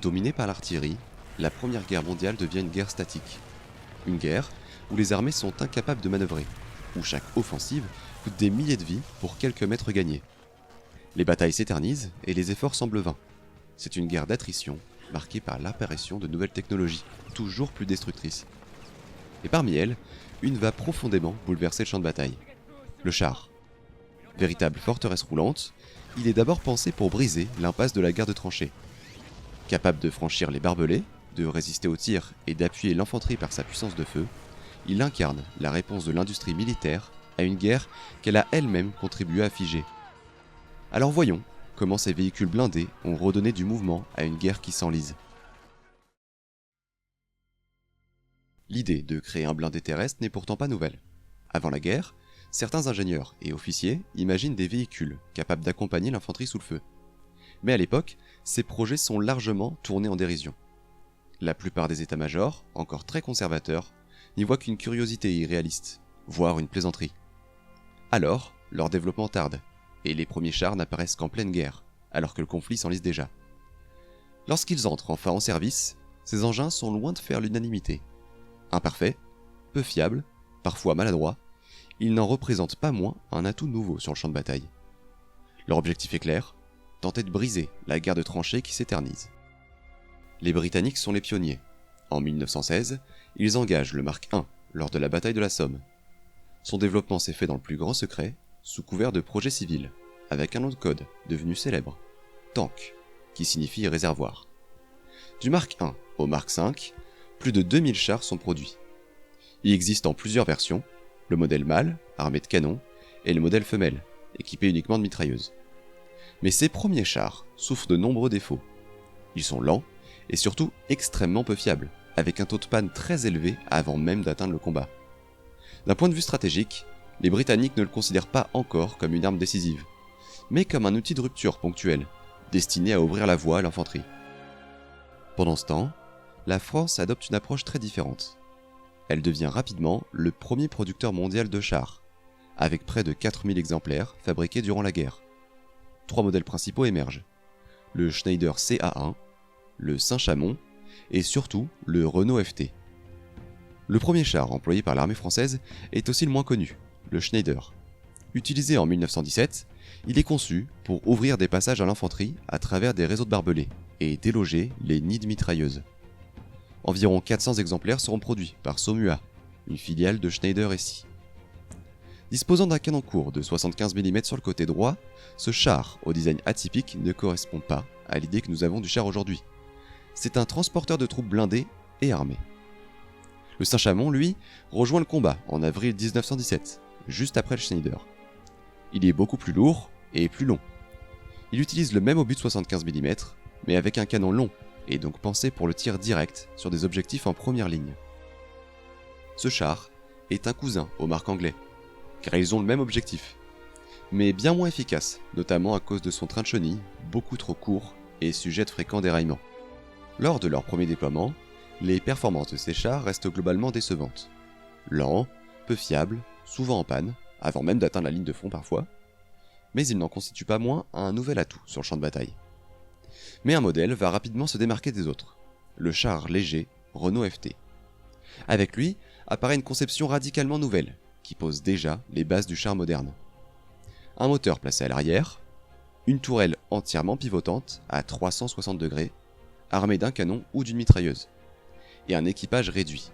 Dominée par l'artillerie, la Première Guerre mondiale devient une guerre statique. Une guerre où les armées sont incapables de manœuvrer, où chaque offensive coûte des milliers de vies pour quelques mètres gagnés. Les batailles s'éternisent et les efforts semblent vains. C'est une guerre d'attrition, marquée par l'apparition de nouvelles technologies, toujours plus destructrices. Et parmi elles, une va profondément bouleverser le champ de bataille. Le char. Véritable forteresse roulante, il est d'abord pensé pour briser l'impasse de la guerre de tranchées. Capable de franchir les barbelés, de résister aux tirs et d'appuyer l'infanterie par sa puissance de feu, il incarne la réponse de l'industrie militaire à une guerre qu'elle a elle-même contribué à figer. Alors voyons comment ces véhicules blindés ont redonné du mouvement à une guerre qui s'enlise. L'idée de créer un blindé terrestre n'est pourtant pas nouvelle. Avant la guerre, certains ingénieurs et officiers imaginent des véhicules capables d'accompagner l'infanterie sous le feu. Mais à l'époque, ces projets sont largement tournés en dérision. La plupart des états-majors, encore très conservateurs, n'y voient qu'une curiosité irréaliste, voire une plaisanterie. Alors, leur développement tarde, et les premiers chars n'apparaissent qu'en pleine guerre, alors que le conflit s'enlise déjà. Lorsqu'ils entrent enfin en service, ces engins sont loin de faire l'unanimité. Imparfaits, peu fiables, parfois maladroits, ils n'en représentent pas moins un atout nouveau sur le champ de bataille. Leur objectif est clair, tenter de briser la guerre de tranchées qui s'éternise. Les Britanniques sont les pionniers. En 1916, ils engagent le Mark I lors de la bataille de la Somme. Son développement s'est fait dans le plus grand secret, sous couvert de projets civils, avec un nom de code devenu célèbre, Tank, qui signifie réservoir. Du Mark I au Mark V, plus de 2000 chars sont produits. Il existe en plusieurs versions, le modèle mâle, armé de canons, et le modèle femelle, équipé uniquement de mitrailleuses. Mais ces premiers chars souffrent de nombreux défauts. Ils sont lents, et surtout extrêmement peu fiables, avec un taux de panne très élevé avant même d'atteindre le combat. D'un point de vue stratégique, les Britanniques ne le considèrent pas encore comme une arme décisive, mais comme un outil de rupture ponctuel, destiné à ouvrir la voie à l'infanterie. Pendant ce temps, la France adopte une approche très différente. Elle devient rapidement le premier producteur mondial de chars, avec près de 4000 exemplaires fabriqués durant la guerre. 3 modèles principaux émergent, le Schneider CA1, le Saint-Chamond et surtout le Renault FT. Le premier char employé par l'armée française est aussi le moins connu, le Schneider. Utilisé en 1917, il est conçu pour ouvrir des passages à l'infanterie à travers des réseaux de barbelés et déloger les nids de mitrailleuses. Environ 400 exemplaires seront produits par Somua, une filiale de Schneider SI. Disposant d'un canon court de 75 mm sur le côté droit, ce char au design atypique ne correspond pas à l'idée que nous avons du char aujourd'hui. C'est un transporteur de troupes blindées et armé. Le Saint-Chamond, lui, rejoint le combat en avril 1917, juste après le Schneider. Il est beaucoup plus lourd et plus long. Il utilise le même obus de 75 mm, mais avec un canon long, et donc pensé pour le tir direct sur des objectifs en première ligne. Ce char est un cousin aux marques anglais, car ils ont le même objectif, mais bien moins efficace, notamment à cause de son train de chenille, beaucoup trop court et sujet de fréquents déraillements. Lors de leur premier déploiement, les performances de ces chars restent globalement décevantes. Lents, peu fiables, souvent en panne, avant même d'atteindre la ligne de front parfois, mais ils n'en constituent pas moins un nouvel atout sur le champ de bataille. Mais un modèle va rapidement se démarquer des autres, le char léger Renault FT. Avec lui apparaît une conception radicalement nouvelle, qui pose déjà les bases du char moderne. Un moteur placé à l'arrière, une tourelle entièrement pivotante à 360 degrés, armée d'un canon ou d'une mitrailleuse, et un équipage réduit.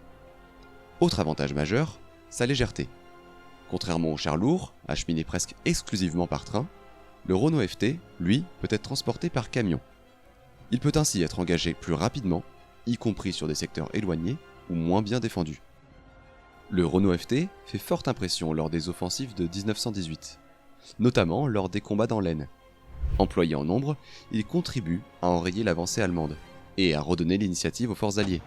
Autre avantage majeur, sa légèreté. Contrairement au char lourd, acheminé presque exclusivement par train, le Renault FT, lui, peut être transporté par camion. Il peut ainsi être engagé plus rapidement, y compris sur des secteurs éloignés ou moins bien défendus. Le Renault FT fait forte impression lors des offensives de 1918, notamment lors des combats dans l'Aisne. Employé en nombre, il contribue à enrayer l'avancée allemande et à redonner l'initiative aux forces alliées.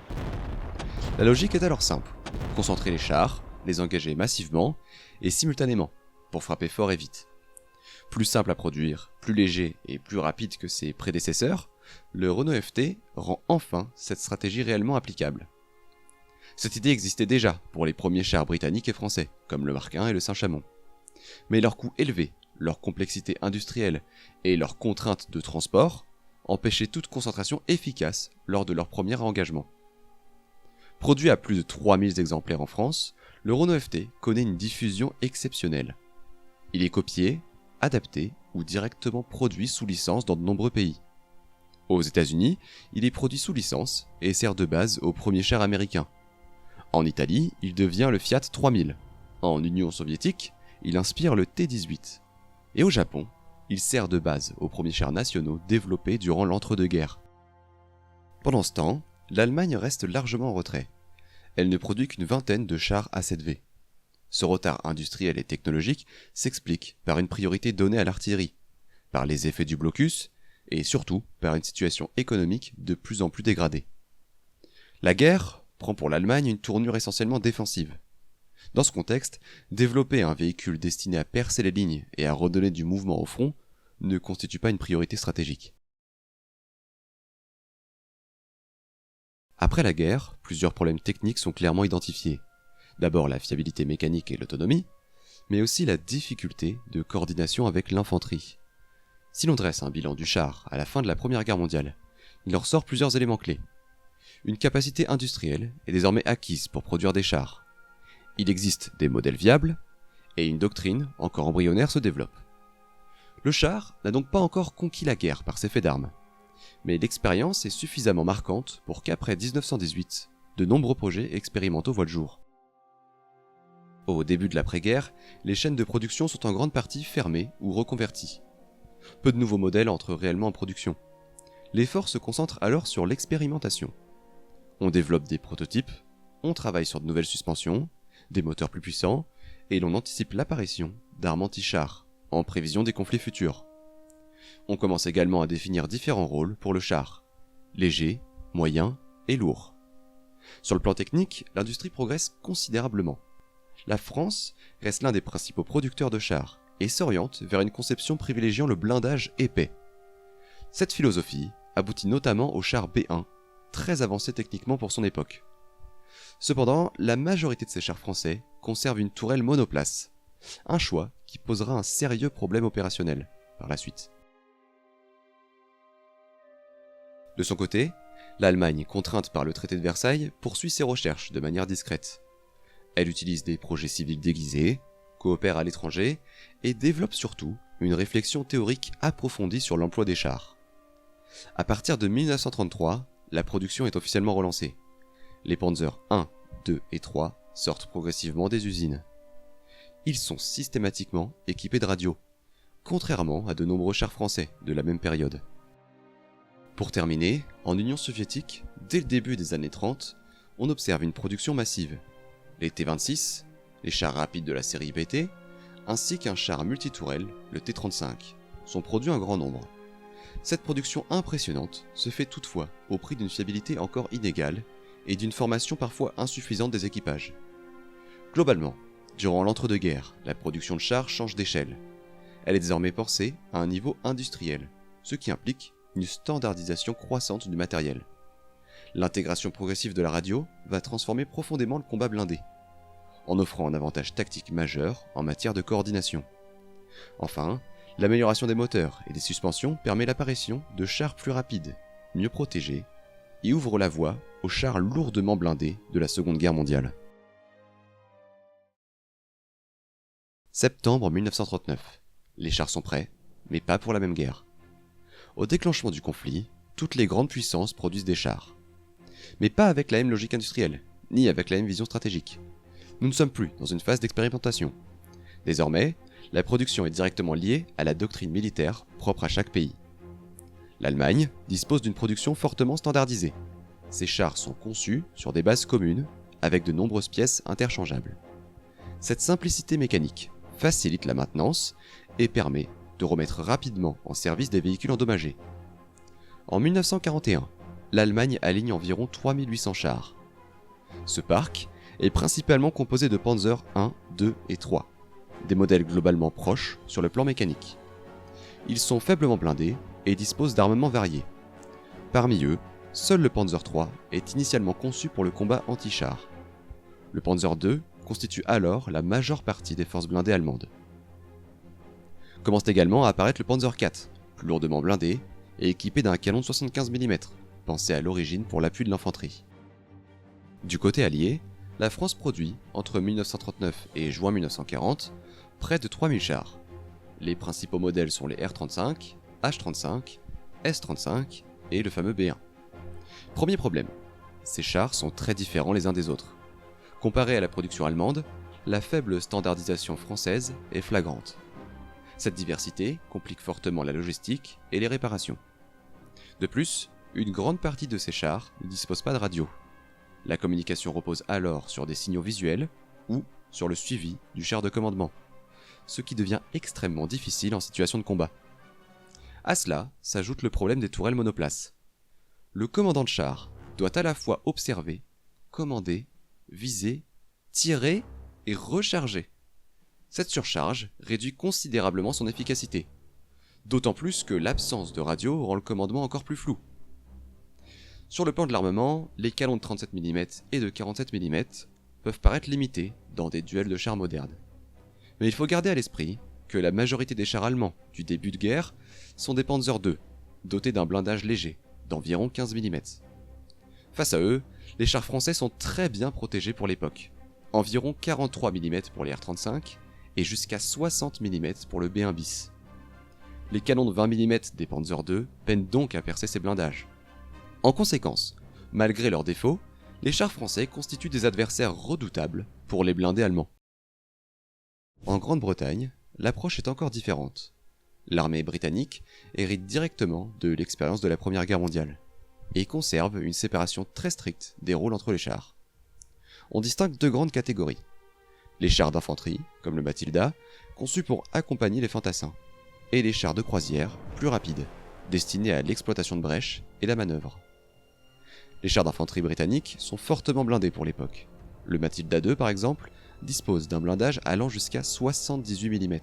La logique est alors simple, concentrer les chars, les engager massivement et simultanément, pour frapper fort et vite. Plus simple à produire, plus léger et plus rapide que ses prédécesseurs, le Renault FT rend enfin cette stratégie réellement applicable. Cette idée existait déjà pour les premiers chars britanniques et français, comme le Mark I et le Saint-Chamond. Mais leur coût élevé, leur complexité industrielle et leurs contraintes de transport empêchait toute concentration efficace lors de leur premier engagement. Produit à plus de 3000 exemplaires en France, le Renault FT connaît une diffusion exceptionnelle. Il est copié, adapté ou directement produit sous licence dans de nombreux pays. Aux États-Unis, il est produit sous licence et sert de base au premier char américain. En Italie, il devient le Fiat 3000. En Union soviétique, il inspire le T-18. Et au Japon, il sert de base aux premiers chars nationaux développés durant l'entre-deux-guerres. Pendant ce temps, l'Allemagne reste largement en retrait. Elle ne produit qu'une vingtaine de chars A7V. Ce retard industriel et technologique s'explique par une priorité donnée à l'artillerie, par les effets du blocus et surtout par une situation économique de plus en plus dégradée. La guerre prend pour l'Allemagne une tournure essentiellement défensive. Dans ce contexte, développer un véhicule destiné à percer les lignes et à redonner du mouvement au front ne constitue pas une priorité stratégique. Après la guerre, plusieurs problèmes techniques sont clairement identifiés. D'abord la fiabilité mécanique et l'autonomie, mais aussi la difficulté de coordination avec l'infanterie. Si l'on dresse un bilan du char à la fin de la Première Guerre mondiale, il en ressort plusieurs éléments clés. Une capacité industrielle est désormais acquise pour produire des chars. Il existe des modèles viables, et une doctrine encore embryonnaire se développe. Le char n'a donc pas encore conquis la guerre par ses faits d'armes, mais l'expérience est suffisamment marquante pour qu'après 1918, de nombreux projets expérimentaux voient le jour. Au début de l'après-guerre, les chaînes de production sont en grande partie fermées ou reconverties. Peu de nouveaux modèles entrent réellement en production. L'effort se concentre alors sur l'expérimentation. On développe des prototypes, on travaille sur de nouvelles suspensions, des moteurs plus puissants, et l'on anticipe l'apparition d'armes anti-chars, en prévision des conflits futurs. On commence également à définir différents rôles pour le char, léger, moyen et lourd. Sur le plan technique, l'industrie progresse considérablement. La France reste l'un des principaux producteurs de chars et s'oriente vers une conception privilégiant le blindage épais. Cette philosophie aboutit notamment au char B1, très avancé techniquement pour son époque. Cependant, la majorité de ces chars français conservent une tourelle monoplace, un choix qui posera un sérieux problème opérationnel par la suite. De son côté, l'Allemagne, contrainte par le traité de Versailles, poursuit ses recherches de manière discrète. Elle utilise des projets civils déguisés, coopère à l'étranger et développe surtout une réflexion théorique approfondie sur l'emploi des chars. À partir de 1933, la production est officiellement relancée. Les Panzer 1, 2 et 3 sortent progressivement des usines. Ils sont systématiquement équipés de radios, contrairement à de nombreux chars français de la même période. Pour terminer, en Union soviétique, dès le début des années 30, on observe une production massive. Les T-26, les chars rapides de la série BT, ainsi qu'un char multitourelle, le T-35, sont produits en grand nombre. Cette production impressionnante se fait toutefois au prix d'une fiabilité encore inégale et d'une formation parfois insuffisante des équipages. Globalement, durant l'entre-deux-guerres, la production de chars change d'échelle. Elle est désormais pensée à un niveau industriel, ce qui implique une standardisation croissante du matériel. L'intégration progressive de la radio va transformer profondément le combat blindé, en offrant un avantage tactique majeur en matière de coordination. Enfin, l'amélioration des moteurs et des suspensions permet l'apparition de chars plus rapides, mieux protégés, et ouvre la voie aux chars lourdement blindés de la Seconde Guerre mondiale. Septembre 1939. Les chars sont prêts, mais pas pour la même guerre. Au déclenchement du conflit, toutes les grandes puissances produisent des chars. Mais pas avec la même logique industrielle, ni avec la même vision stratégique. Nous ne sommes plus dans une phase d'expérimentation. Désormais, la production est directement liée à la doctrine militaire propre à chaque pays. L'Allemagne dispose d'une production fortement standardisée. Ces chars sont conçus sur des bases communes, avec de nombreuses pièces interchangeables. Cette simplicité mécanique facilite la maintenance et permet de remettre rapidement en service des véhicules endommagés. En 1941, l'Allemagne aligne environ 3800 chars. Ce parc est principalement composé de Panzer 1, 2 et 3, des modèles globalement proches sur le plan mécanique. Ils sont faiblement blindés et disposent d'armements variés. Parmi eux, seul le Panzer 3 est initialement conçu pour le combat anti-char. Le Panzer 2 constitue alors la majeure partie des forces blindées allemandes. Commence également à apparaître le Panzer 4, plus lourdement blindé et équipés d'un canon de 75 mm, pensé à l'origine pour l'appui de l'infanterie. Du côté allié, la France produit, entre 1939 et juin 1940, près de 3000 chars. Les principaux modèles sont les R-35, H-35, S-35 et le fameux B-1. Premier problème, ces chars sont très différents les uns des autres. Comparé à la production allemande, la faible standardisation française est flagrante. Cette diversité complique fortement la logistique et les réparations. De plus, une grande partie de ces chars ne disposent pas de radio. La communication repose alors sur des signaux visuels ou sur le suivi du char de commandement, ce qui devient extrêmement difficile en situation de combat. À cela s'ajoute le problème des tourelles monoplaces. Le commandant de char doit à la fois observer, commander, viser, tirer et recharger. Cette surcharge réduit considérablement son efficacité, d'autant plus que l'absence de radio rend le commandement encore plus flou. Sur le plan de l'armement, les canons de 37 mm et de 47 mm peuvent paraître limités dans des duels de chars modernes. Mais il faut garder à l'esprit que la majorité des chars allemands du début de guerre sont des Panzer II, dotés d'un blindage léger, d'environ 15 mm. Face à eux, les chars français sont très bien protégés pour l'époque, environ 43 mm pour les R-35 et jusqu'à 60 mm pour le B-1 bis. Les canons de 20 mm des Panzer II peinent donc à percer ces blindages. En conséquence, malgré leurs défauts, les chars français constituent des adversaires redoutables pour les blindés allemands. En Grande-Bretagne, l'approche est encore différente. L'armée britannique hérite directement de l'expérience de la Première Guerre mondiale et conserve une séparation très stricte des rôles entre les chars. On distingue deux grandes catégories. Les chars d'infanterie, comme le Matilda, conçus pour accompagner les fantassins, et les chars de croisière, plus rapides, destinés à l'exploitation de brèches et la manœuvre. Les chars d'infanterie britanniques sont fortement blindés pour l'époque. Le Matilda II, par exemple, dispose d'un blindage allant jusqu'à 78 mm,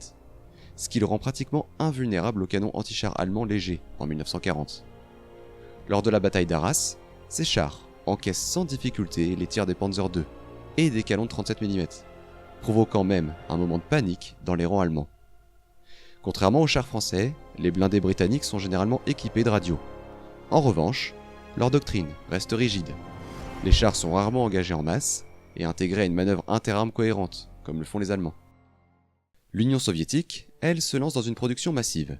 ce qui le rend pratiquement invulnérable aux canons anti-chars allemands légers en 1940. Lors de la bataille d'Arras, ces chars encaissent sans difficulté les tirs des Panzer II et des canons de 37 mm, provoquant même un moment de panique dans les rangs allemands. Contrairement aux chars français, les blindés britanniques sont généralement équipés de radios. En revanche, leur doctrine reste rigide. Les chars sont rarement engagés en masse et intégrés à une manœuvre interarmes cohérente, comme le font les Allemands. L'Union soviétique, elle, se lance dans une production massive.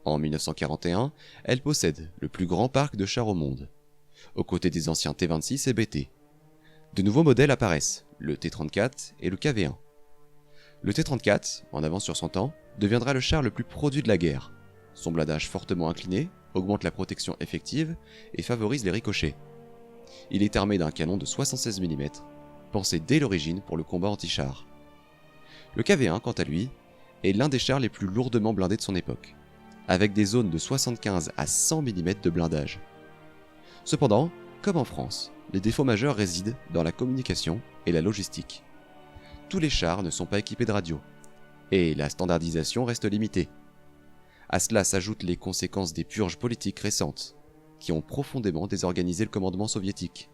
En 1941, elle possède le plus grand parc de chars au monde, aux côtés des anciens T-26 et BT. De nouveaux modèles apparaissent, le T-34 et le KV-1. Le T-34, en avance sur son temps, deviendra le char le plus produit de la guerre. Son blindage fortement incliné augmente la protection effective et favorise les ricochets. Il est armé d'un canon de 76 mm, pensé dès l'origine pour le combat anti-char. Le KV-1, quant à lui, est l'un des chars les plus lourdement blindés de son époque, avec des zones de 75 à 100 mm de blindage. Cependant, comme en France, les défauts majeurs résident dans la communication et la logistique. Tous les chars ne sont pas équipés de radio, et la standardisation reste limitée. À cela s'ajoutent les conséquences des purges politiques récentes, qui ont profondément désorganisé le commandement soviétique,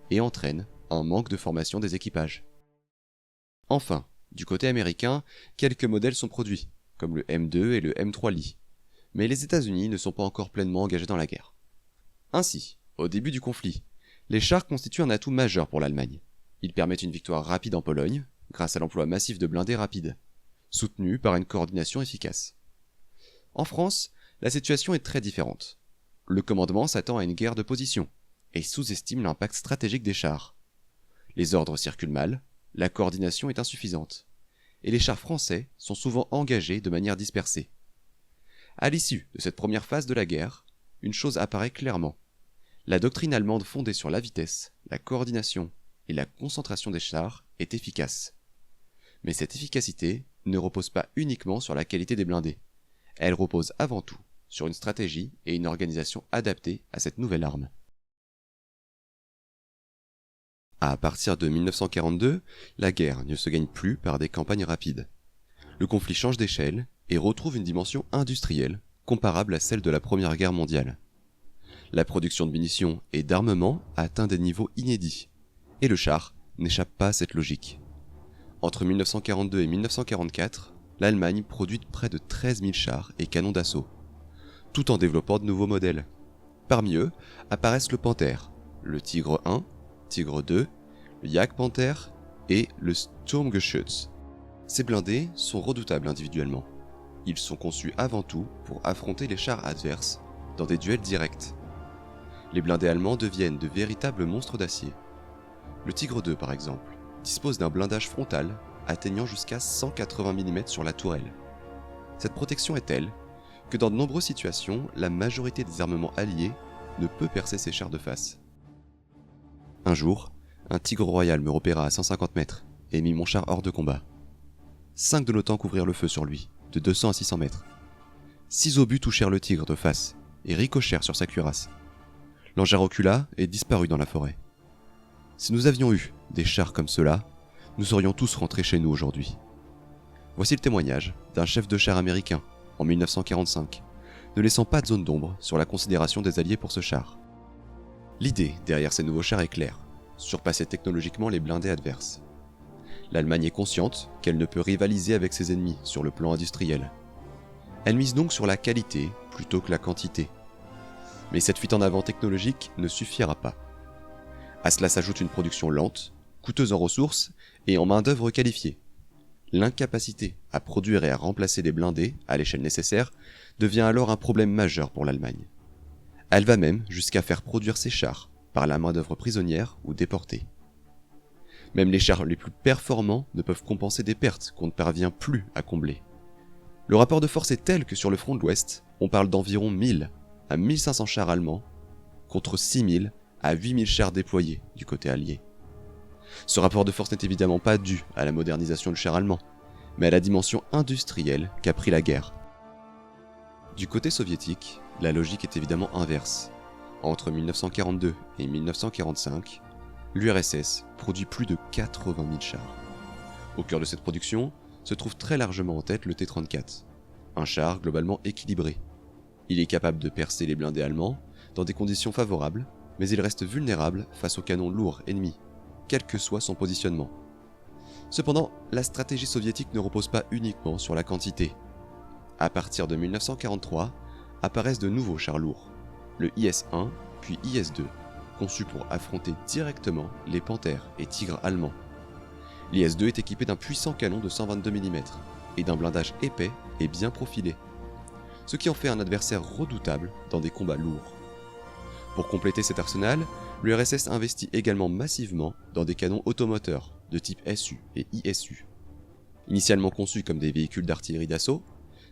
et entraînent un manque de formation des équipages. Enfin, du côté américain, quelques modèles sont produits, comme le M2 et le M3 Lee, mais les États-Unis ne sont pas encore pleinement engagés dans la guerre. Ainsi, au début du conflit, les chars constituent un atout majeur pour l'Allemagne. Ils permettent une victoire rapide en Pologne, grâce à l'emploi massif de blindés rapides, soutenus par une coordination efficace. En France, la situation est très différente. Le commandement s'attend à une guerre de position et sous-estime l'impact stratégique des chars. Les ordres circulent mal, la coordination est insuffisante, et les chars français sont souvent engagés de manière dispersée. À l'issue de cette première phase de la guerre, une chose apparaît clairement. La doctrine allemande fondée sur la vitesse, la coordination et la concentration des chars est efficace. Mais cette efficacité ne repose pas uniquement sur la qualité des blindés. Elle repose avant tout sur une stratégie et une organisation adaptées à cette nouvelle arme. À partir de 1942, la guerre ne se gagne plus par des campagnes rapides. Le conflit change d'échelle et retrouve une dimension industrielle comparable à celle de la Première Guerre mondiale. La production de munitions et d'armement atteint des niveaux inédits, et le char n'échappe pas à cette logique. Entre 1942 et 1944, l'Allemagne produit près de 13 000 chars et canons d'assaut. tout en développant de nouveaux modèles. Parmi eux apparaissent le Panther, le Tigre 1, Tigre 2, le Jagdpanther et le Sturmgeschütz. Ces blindés sont redoutables individuellement. Ils sont conçus avant tout pour affronter les chars adverses dans des duels directs. Les blindés allemands deviennent de véritables monstres d'acier. Le Tigre 2 par exemple dispose d'un blindage frontal atteignant jusqu'à 180 mm sur la tourelle. Cette protection est telle que dans de nombreuses situations, la majorité des armements alliés ne peut percer ces chars de face. Un jour, un Tigre royal me repéra à 150 mètres et mit mon char hors de combat. 5 de nos tanks ouvrirent le feu sur lui, de 200 à 600 mètres. 6 obus touchèrent le Tigre de face et ricochèrent sur sa cuirasse. L'engin recula et disparut dans la forêt. Si nous avions eu des chars comme ceux-là, nous serions tous rentrés chez nous aujourd'hui. Voici le témoignage d'un chef de char américain, en 1945, ne laissant pas de zone d'ombre sur la considération des Alliés pour ce char. L'idée derrière ces nouveaux chars est claire, surpasser technologiquement les blindés adverses. L'Allemagne est consciente qu'elle ne peut rivaliser avec ses ennemis sur le plan industriel. Elle mise donc sur la qualité plutôt que la quantité. Mais cette fuite en avant technologique ne suffira pas. À cela s'ajoute une production lente, coûteuse en ressources et en main-d'œuvre qualifiée. L'incapacité à produire et à remplacer les blindés à l'échelle nécessaire devient alors un problème majeur pour l'Allemagne. Elle va même jusqu'à faire produire ses chars par la main-d'œuvre prisonnière ou déportée. Même les chars les plus performants ne peuvent compenser des pertes qu'on ne parvient plus à combler. Le rapport de force est tel que sur le front de l'Ouest, on parle d'environ 1000 à 1500 chars allemands contre 6000 à 8000 chars déployés du côté allié. Ce rapport de force n'est évidemment pas dû à la modernisation du char allemand, mais à la dimension industrielle qu'a pris la guerre. Du côté soviétique, la logique est évidemment inverse. Entre 1942 et 1945, l'URSS produit plus de 80 000 chars. Au cœur de cette production se trouve très largement en tête le T-34, un char globalement équilibré. Il est capable de percer les blindés allemands dans des conditions favorables, mais il reste vulnérable face aux canons lourds ennemis, quel que soit son positionnement. Cependant, la stratégie soviétique ne repose pas uniquement sur la quantité. À partir de 1943, apparaissent de nouveaux chars lourds, le IS-1 puis IS-2, conçus pour affronter directement les Panthers et Tigres allemands. L'IS-2 est équipé d'un puissant canon de 122 mm et d'un blindage épais et bien profilé, ce qui en fait un adversaire redoutable dans des combats lourds. Pour compléter cet arsenal, l'URSS investit également massivement dans des canons automoteurs de type SU et ISU. Initialement conçus comme des véhicules d'artillerie d'assaut,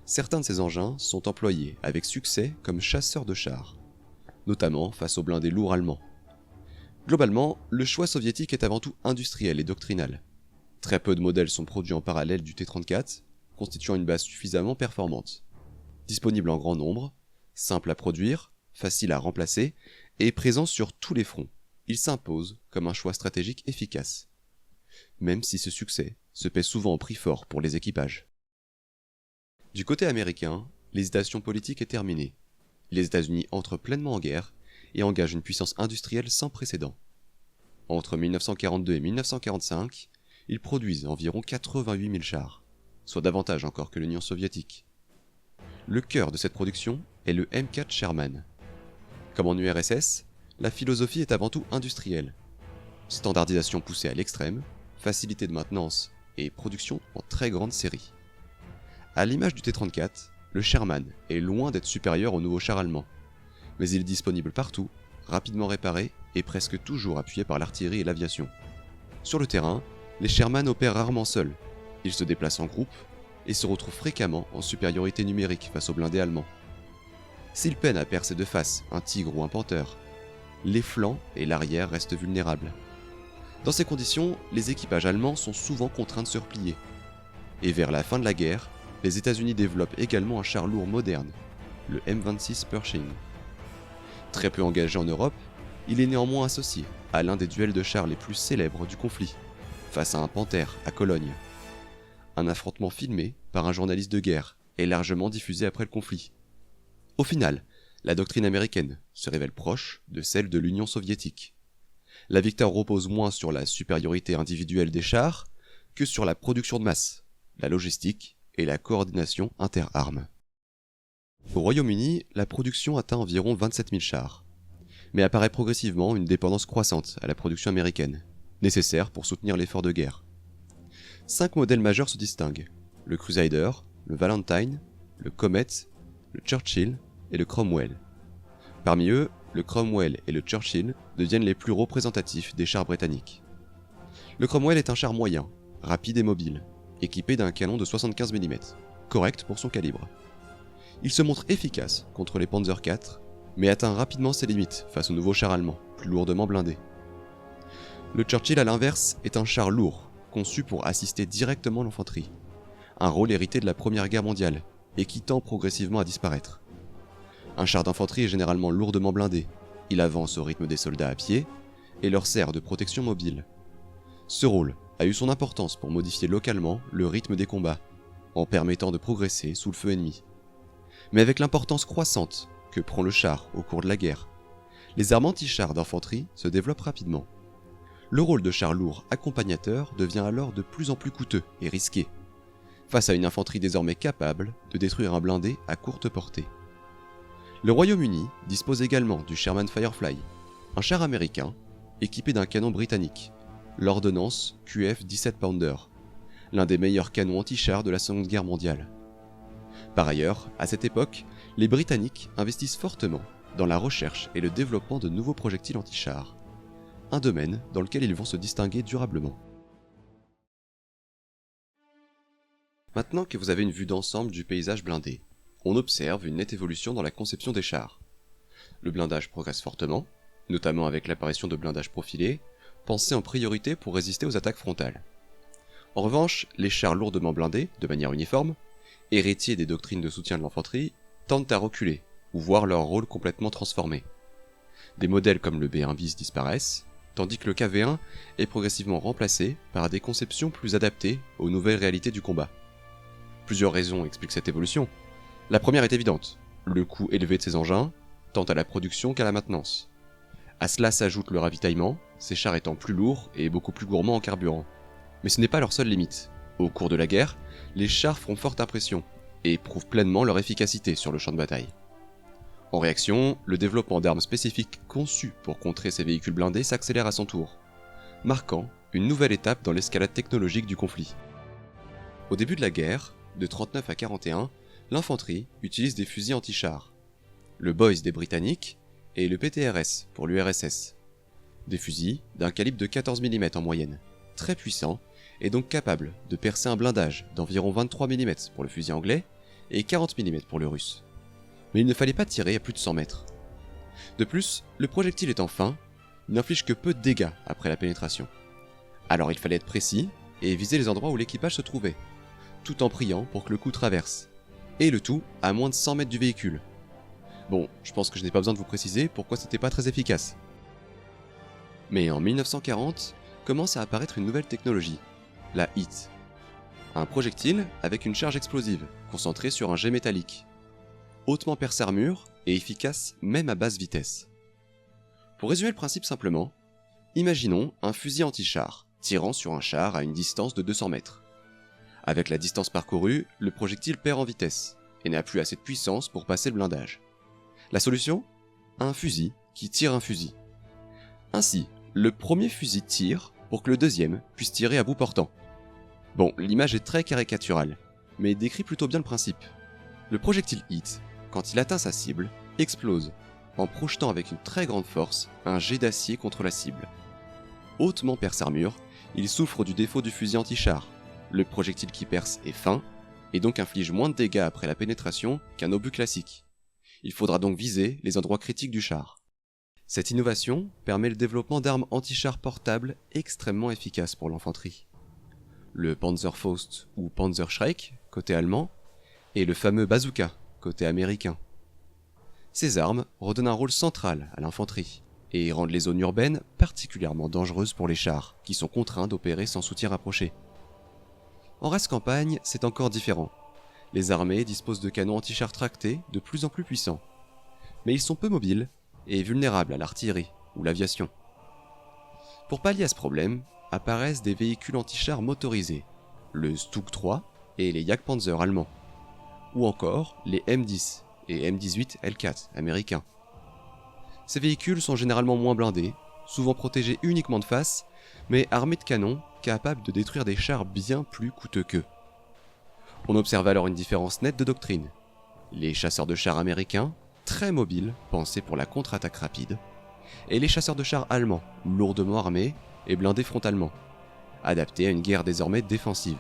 certains de ces engins sont employés avec succès comme chasseurs de chars, notamment face aux blindés lourds allemands. Globalement, le choix soviétique est avant tout industriel et doctrinal. Très peu de modèles sont produits en parallèle du T-34, constituant une base suffisamment performante. Disponible en grand nombre, simple à produire, facile à remplacer et présent sur tous les fronts, il s'impose comme un choix stratégique efficace. Même si ce succès se paie souvent au prix fort pour les équipages. Du côté américain, l'hésitation politique est terminée. Les États-Unis entrent pleinement en guerre et engagent une puissance industrielle sans précédent. Entre 1942 et 1945, ils produisent environ 88 000 chars, soit davantage encore que l'Union soviétique. Le cœur de cette production est le M4 Sherman. Comme en URSS, la philosophie est avant tout industrielle. Standardisation poussée à l'extrême, facilité de maintenance et production en très grande série. À l'image du T-34, le Sherman est loin d'être supérieur au nouveau char allemand, mais il est disponible partout, rapidement réparé et presque toujours appuyé par l'artillerie et l'aviation. Sur le terrain, les Sherman opèrent rarement seuls, ils se déplacent en groupe et se retrouvent fréquemment en supériorité numérique face aux blindés allemands. S'ils peinent à percer de face un Tigre ou un Panther, les flancs et l'arrière restent vulnérables. Dans ces conditions, les équipages allemands sont souvent contraints de se replier. Et vers la fin de la guerre, les États-Unis développent également un char lourd moderne, le M26 Pershing. Très peu engagé en Europe, il est néanmoins associé à l'un des duels de chars les plus célèbres du conflit, face à un Panther à Cologne. Un affrontement filmé par un journaliste de guerre et largement diffusé après le conflit. Au final, la doctrine américaine se révèle proche de celle de l'Union soviétique. La victoire repose moins sur la supériorité individuelle des chars que sur la production de masse, la logistique et la coordination inter-armes. Au Royaume-Uni, la production atteint environ 27 000 chars, mais apparaît progressivement une dépendance croissante à la production américaine, nécessaire pour soutenir l'effort de guerre. 5 modèles majeurs se distinguent: le Crusader, le Valentine, le Comet, le Churchill et le Cromwell. Parmi eux, le Cromwell et le Churchill deviennent les plus représentatifs des chars britanniques. Le Cromwell est un char moyen, rapide et mobile, équipé d'un canon de 75 mm, correct pour son calibre. Il se montre efficace contre les Panzer IV, mais atteint rapidement ses limites face aux nouveaux chars allemands, plus lourdement blindés. Le Churchill, à l'inverse, est un char lourd, conçu pour assister directement l'infanterie, un rôle hérité de la Première Guerre mondiale, et qui tend progressivement à disparaître. Un char d'infanterie est généralement lourdement blindé, il avance au rythme des soldats à pied, et leur sert de protection mobile. Ce rôle a eu son importance pour modifier localement le rythme des combats, en permettant de progresser sous le feu ennemi. Mais avec l'importance croissante que prend le char au cours de la guerre, les armes anti-chars d'infanterie se développent rapidement. Le rôle de char lourd accompagnateur devient alors de plus en plus coûteux et risqué, face à une infanterie désormais capable de détruire un blindé à courte portée. Le Royaume-Uni dispose également du Sherman Firefly, un char américain équipé d'un canon britannique, l'ordonnance QF 17 Pounder, l'un des meilleurs canons anti-chars de la Seconde Guerre mondiale. Par ailleurs, à cette époque, les Britanniques investissent fortement dans la recherche et le développement de nouveaux projectiles anti-chars, un domaine dans lequel ils vont se distinguer durablement. Maintenant que vous avez une vue d'ensemble du paysage blindé, on observe une nette évolution dans la conception des chars. Le blindage progresse fortement, notamment avec l'apparition de blindages profilés, pensés en priorité pour résister aux attaques frontales. En revanche, les chars lourdement blindés, de manière uniforme, héritiers des doctrines de soutien de l'infanterie, tendent à reculer, ou voir leur rôle complètement transformé. Des modèles comme le B1 bis disparaissent, tandis que le KV1 est progressivement remplacé par des conceptions plus adaptées aux nouvelles réalités du combat. Plusieurs raisons expliquent cette évolution. La première est évidente, le coût élevé de ces engins, tant à la production qu'à la maintenance. À cela s'ajoute le ravitaillement, ces chars étant plus lourds et beaucoup plus gourmands en carburant. Mais ce n'est pas leur seule limite. Au cours de la guerre, les chars font forte impression et prouvent pleinement leur efficacité sur le champ de bataille. En réaction, le développement d'armes spécifiques conçues pour contrer ces véhicules blindés s'accélère à son tour, marquant une nouvelle étape dans l'escalade technologique du conflit. Au début de la guerre, de 39 à 41, l'infanterie utilise des fusils anti-chars, le Boys des Britanniques et le PTRS pour l'URSS. Des fusils d'un calibre de 14 mm en moyenne, très puissants et donc capables de percer un blindage d'environ 23 mm pour le fusil anglais et 40 mm pour le russe. Mais il ne fallait pas tirer à plus de 100 mètres. De plus, le projectile étant fin, il n'inflige que peu de dégâts après la pénétration. Alors il fallait être précis et viser les endroits où l'équipage se trouvait, tout en priant pour que le coup traverse, et le tout à moins de 100 mètres du véhicule. Bon, je pense que je n'ai pas besoin de vous préciser pourquoi c'était pas très efficace. Mais en 1940, commence à apparaître une nouvelle technologie, la HIT. Un projectile avec une charge explosive, concentrée sur un jet métallique, hautement perce-armure et efficace même à basse vitesse. Pour résumer le principe simplement, imaginons un fusil anti-char, tirant sur un char à une distance de 200 mètres. Avec la distance parcourue, le projectile perd en vitesse, et n'a plus assez de puissance pour passer le blindage. La solution ? Un fusil qui tire un fusil. Ainsi, le premier fusil tire pour que le deuxième puisse tirer à bout portant. Bon, l'image est très caricaturale, mais décrit plutôt bien le principe. Le projectile HIT, quand il atteint sa cible, explose, en projetant avec une très grande force un jet d'acier contre la cible. Hautement perce-armure, il souffre du défaut du fusil anti-char. Le projectile qui perce est fin, et donc inflige moins de dégâts après la pénétration qu'un obus classique. Il faudra donc viser les endroits critiques du char. Cette innovation permet le développement d'armes anti-chars portables extrêmement efficaces pour l'infanterie. Le Panzerfaust ou Panzerschreck, côté allemand, et le fameux bazooka, côté américain. Ces armes redonnent un rôle central à l'infanterie, et rendent les zones urbaines particulièrement dangereuses pour les chars, qui sont contraints d'opérer sans soutien rapproché. En race campagne, c'est encore différent. Les armées disposent de canons anti-chars tractés de plus en plus puissants. Mais ils sont peu mobiles et vulnérables à l'artillerie ou l'aviation. Pour pallier à ce problème, apparaissent des véhicules anti-chars motorisés, le Stug 3 et les Jagdpanzer allemands, ou encore les M10 et M18 Hellcat américains. Ces véhicules sont généralement moins blindés, souvent protégés uniquement de face, mais armés de canons capables de détruire des chars bien plus coûteux qu'eux. On observe alors une différence nette de doctrine. Les chasseurs de chars américains, très mobiles, pensés pour la contre-attaque rapide, et les chasseurs de chars allemands, lourdement armés et blindés frontalement, adaptés à une guerre désormais défensive.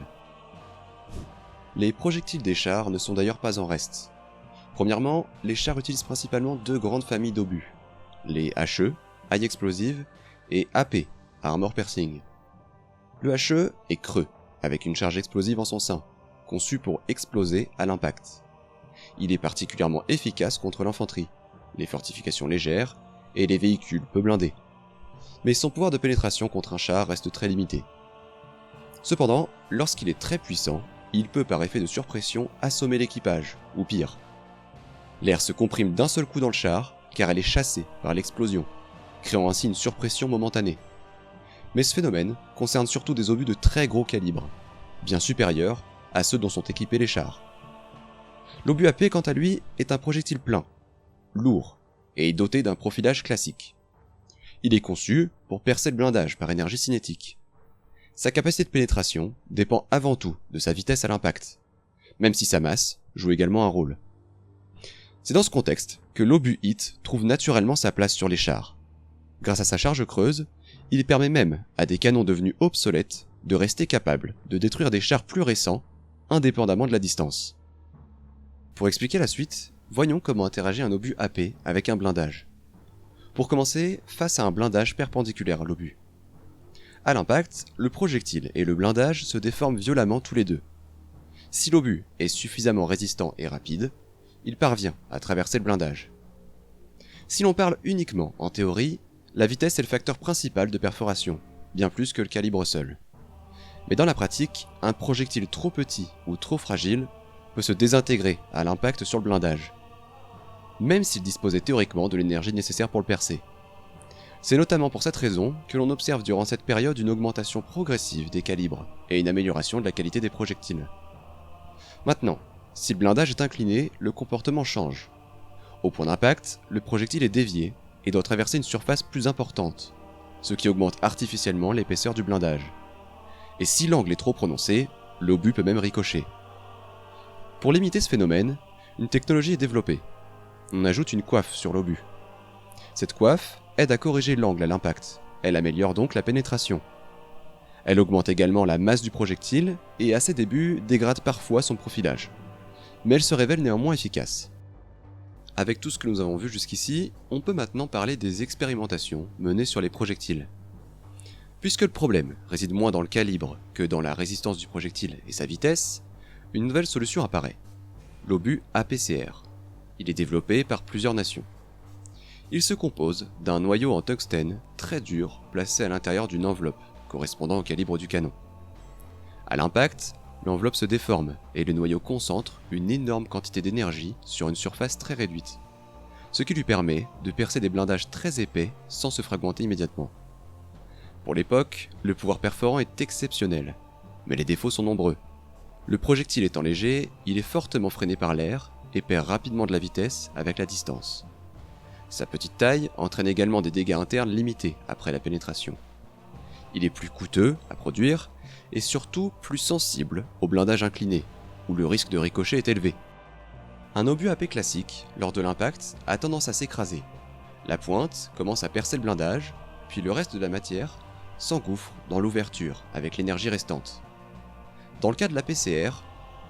Les projectiles des chars ne sont d'ailleurs pas en reste. Premièrement, les chars utilisent principalement deux grandes familles d'obus, les HE, High Explosive, et AP, Armor Piercing. Le HE est creux, avec une charge explosive en son sein, conçu pour exploser à l'impact. Il est particulièrement efficace contre l'infanterie, les fortifications légères et les véhicules peu blindés. Mais son pouvoir de pénétration contre un char reste très limité. Cependant, lorsqu'il est très puissant, il peut par effet de surpression assommer l'équipage, ou pire. L'air se comprime d'un seul coup dans le char, car elle est chassée par l'explosion, créant ainsi une surpression momentanée. Mais ce phénomène concerne surtout des obus de très gros calibre, bien supérieurs à ceux dont sont équipés les chars. L'obus AP, quant à lui, est un projectile plein, lourd, et doté d'un profilage classique. Il est conçu pour percer le blindage par énergie cinétique. Sa capacité de pénétration dépend avant tout de sa vitesse à l'impact, même si sa masse joue également un rôle. C'est dans ce contexte que l'obus HIT trouve naturellement sa place sur les chars. Grâce à sa charge creuse, il permet même à des canons devenus obsolètes de rester capables de détruire des chars plus récents, indépendamment de la distance. Pour expliquer la suite, voyons comment interagit un obus AP avec un blindage. Pour commencer, face à un blindage perpendiculaire à l'obus. À l'impact, le projectile et le blindage se déforment violemment tous les deux. Si l'obus est suffisamment résistant et rapide, il parvient à traverser le blindage. Si l'on parle uniquement en théorie, la vitesse est le facteur principal de perforation, bien plus que le calibre seul. Mais dans la pratique, un projectile trop petit ou trop fragile peut se désintégrer à l'impact sur le blindage, même s'il disposait théoriquement de l'énergie nécessaire pour le percer. C'est notamment pour cette raison que l'on observe durant cette période une augmentation progressive des calibres et une amélioration de la qualité des projectiles. Maintenant, si le blindage est incliné, le comportement change. Au point d'impact, le projectile est dévié et doit traverser une surface plus importante, ce qui augmente artificiellement l'épaisseur du blindage. Et si l'angle est trop prononcé, l'obus peut même ricocher. Pour limiter ce phénomène, une technologie est développée. On ajoute une coiffe sur l'obus. Cette coiffe aide à corriger l'angle à l'impact, elle améliore donc la pénétration. Elle augmente également la masse du projectile et à ses débuts dégrade parfois son profilage. Mais elle se révèle néanmoins efficace. Avec tout ce que nous avons vu jusqu'ici, on peut maintenant parler des expérimentations menées sur les projectiles. Puisque le problème réside moins dans le calibre que dans la résistance du projectile et sa vitesse, une nouvelle solution apparaît, l'obus APCR. Il est développé par plusieurs nations. Il se compose d'un noyau en tungstène très dur placé à l'intérieur d'une enveloppe correspondant au calibre du canon. À l'impact, l'enveloppe se déforme et le noyau concentre une énorme quantité d'énergie sur une surface très réduite, ce qui lui permet de percer des blindages très épais sans se fragmenter immédiatement. Pour l'époque, le pouvoir perforant est exceptionnel, mais les défauts sont nombreux. Le projectile étant léger, il est fortement freiné par l'air et perd rapidement de la vitesse avec la distance. Sa petite taille entraîne également des dégâts internes limités après la pénétration. Il est plus coûteux à produire et surtout plus sensible au blindage incliné, où le risque de ricochet est élevé. Un obus AP classique, lors de l'impact, a tendance à s'écraser. La pointe commence à percer le blindage, puis le reste de la matière s'engouffre dans l'ouverture avec l'énergie restante. Dans le cas de la PCR,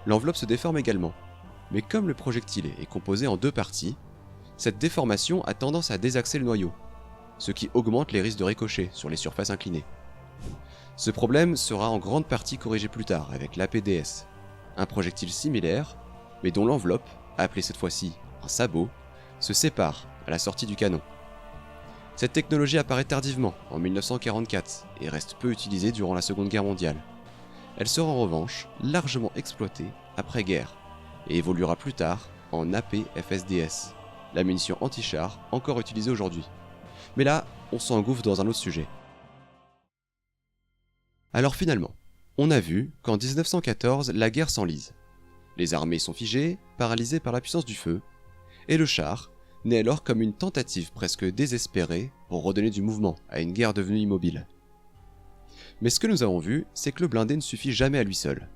l'enveloppe se déforme également, mais comme le projectile est composé en deux parties, cette déformation a tendance à désaxer le noyau, ce qui augmente les risques de ricochet sur les surfaces inclinées. Ce problème sera en grande partie corrigé plus tard avec l'APDS, un projectile similaire, mais dont l'enveloppe, appelée cette fois-ci un sabot, se sépare à la sortie du canon. Cette technologie apparaît tardivement, en 1944, et reste peu utilisée durant la Seconde Guerre mondiale. Elle sera en revanche largement exploitée après-guerre, et évoluera plus tard en AP-FSDS, la munition anti-char encore utilisée aujourd'hui. Mais là, on s'engouffre dans un autre sujet. Alors finalement, on a vu qu'en 1914, la guerre s'enlise. Les armées sont figées, paralysées par la puissance du feu, et le char naît alors comme une tentative presque désespérée pour redonner du mouvement à une guerre devenue immobile. Mais ce que nous avons vu, c'est que le blindé ne suffit jamais à lui seul.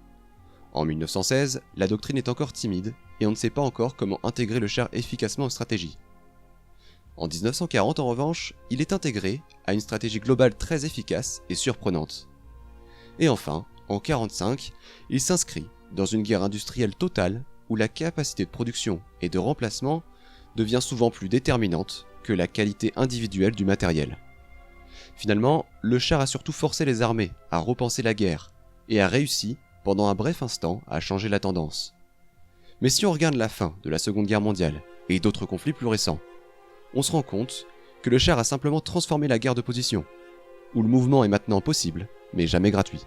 En 1916, la doctrine est encore timide et on ne sait pas encore comment intégrer le char efficacement aux stratégies. En 1940, en revanche, il est intégré à une stratégie globale très efficace et surprenante. Et enfin, en 1945, il s'inscrit dans une guerre industrielle totale où la capacité de production et de remplacement devient souvent plus déterminante que la qualité individuelle du matériel. Finalement, le char a surtout forcé les armées à repenser la guerre et a réussi, pendant un bref instant, à changer la tendance. Mais si on regarde la fin de la Seconde Guerre mondiale et d'autres conflits plus récents, on se rend compte que le char a simplement transformé la guerre de position, où le mouvement est maintenant possible, mais jamais gratuit.